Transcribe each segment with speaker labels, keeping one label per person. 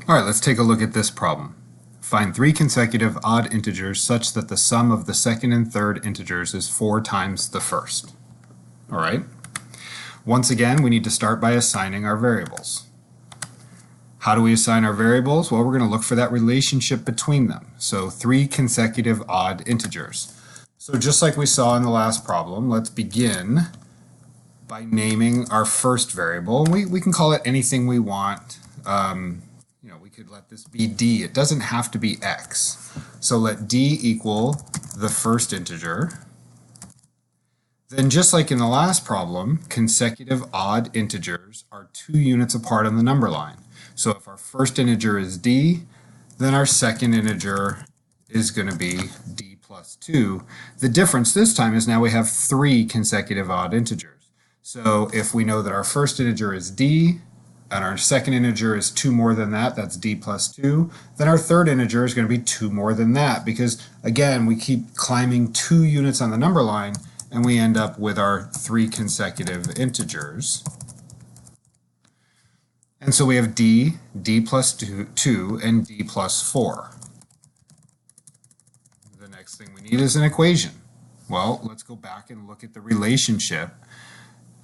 Speaker 1: All right, let's take a look at this problem. Find three consecutive odd integers such that the sum of the second and third integers is 4 times the first. All right. Once again, we need to start by assigning our variables. How do we assign our variables? Well, we're going to look for that relationship between them. So 3 consecutive odd integers. So just like we saw in the last problem, let's begin by naming our first variable. We can call it anything we want. We could let this be d. It doesn't have to be x. So let d equal the first integer. Then just like in the last problem, consecutive odd integers are 2 units apart on the number line. So if our first integer is d, then our second integer is going to be d plus 2. The difference this time is now we have 3 consecutive odd integers. So if we know that our first integer is d, and our second integer is 2 more than that, that's d plus 2, then our third integer is going to be 2 more than that, because again, we keep climbing 2 units on the number line, and we end up with our 3 consecutive integers. And so we have d, d plus 2, and d plus 4. The next thing we need is an equation. Well, let's go back and look at the relationship.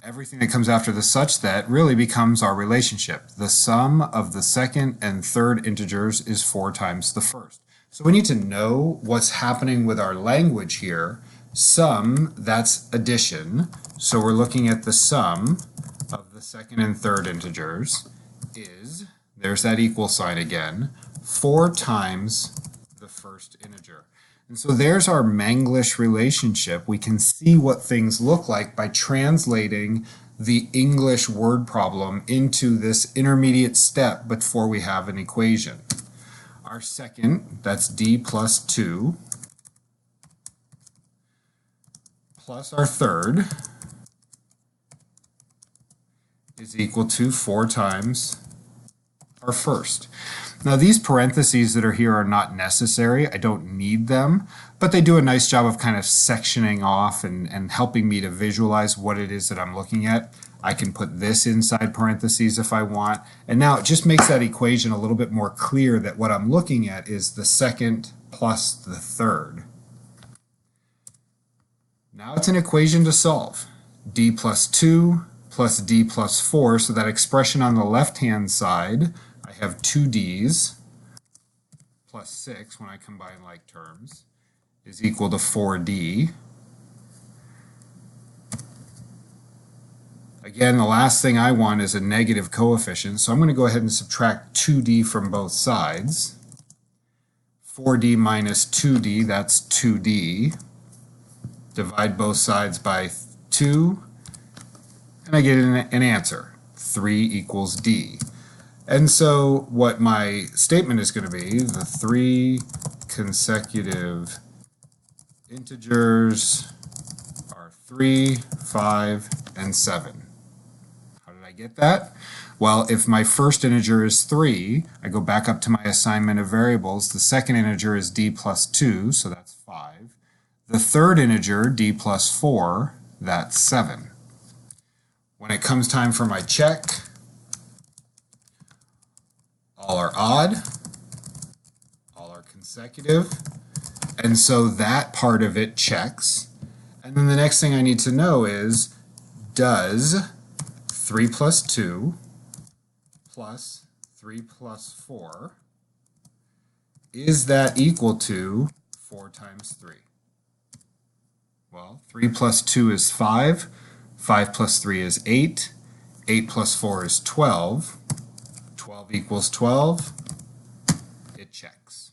Speaker 1: Everything that comes after the such that really becomes our relationship. The sum of the second and third integers is 4 times the first. So we need to know what's happening with our language here. Sum, that's addition. So we're looking at the sum of the second and third integers is, there's that equal sign again, 4 times the first integer. And so there's our Manglish relationship. We can see what things look like by translating the English word problem into this intermediate step before we have an equation. Our second, that's d plus 2, plus our third is equal to 4 times our first. Now these parentheses that are here are not necessary. I don't need them, but they do a nice job of kind of sectioning off and helping me to visualize what it is that I'm looking at. I can put this inside parentheses if I want, and now it just makes that equation a little bit more clear that what I'm looking at is the second plus the third. Now it's an equation to solve. D plus 2 plus d plus 4, so that expression on the left-hand side, I have 2d's plus 6 when I combine like terms is equal to 4d. Again, the last thing I want is a negative coefficient, so I'm going to go ahead and subtract 2d from both sides. 4d minus 2d, that's 2d. Divide both sides by 2, and I get an answer. 3 equals d. And so what my statement is going to be, the 3 consecutive integers are 3, 5, and 7. How did I get that? Well, if my first integer is 3, I go back up to my assignment of variables. The second integer is d plus 2, so that's 5. The third integer, d plus 4, that's 7. When it comes time for my check, all are odd, all are consecutive, and so that part of it checks. And then the next thing I need to know is, does 3 plus 2 plus 3 plus 4, is that equal to 4 times 3? Well, 3 plus 2 is 5, 5 plus 3 is 8, 8 plus 4 is 12, 12 equals 12, it checks.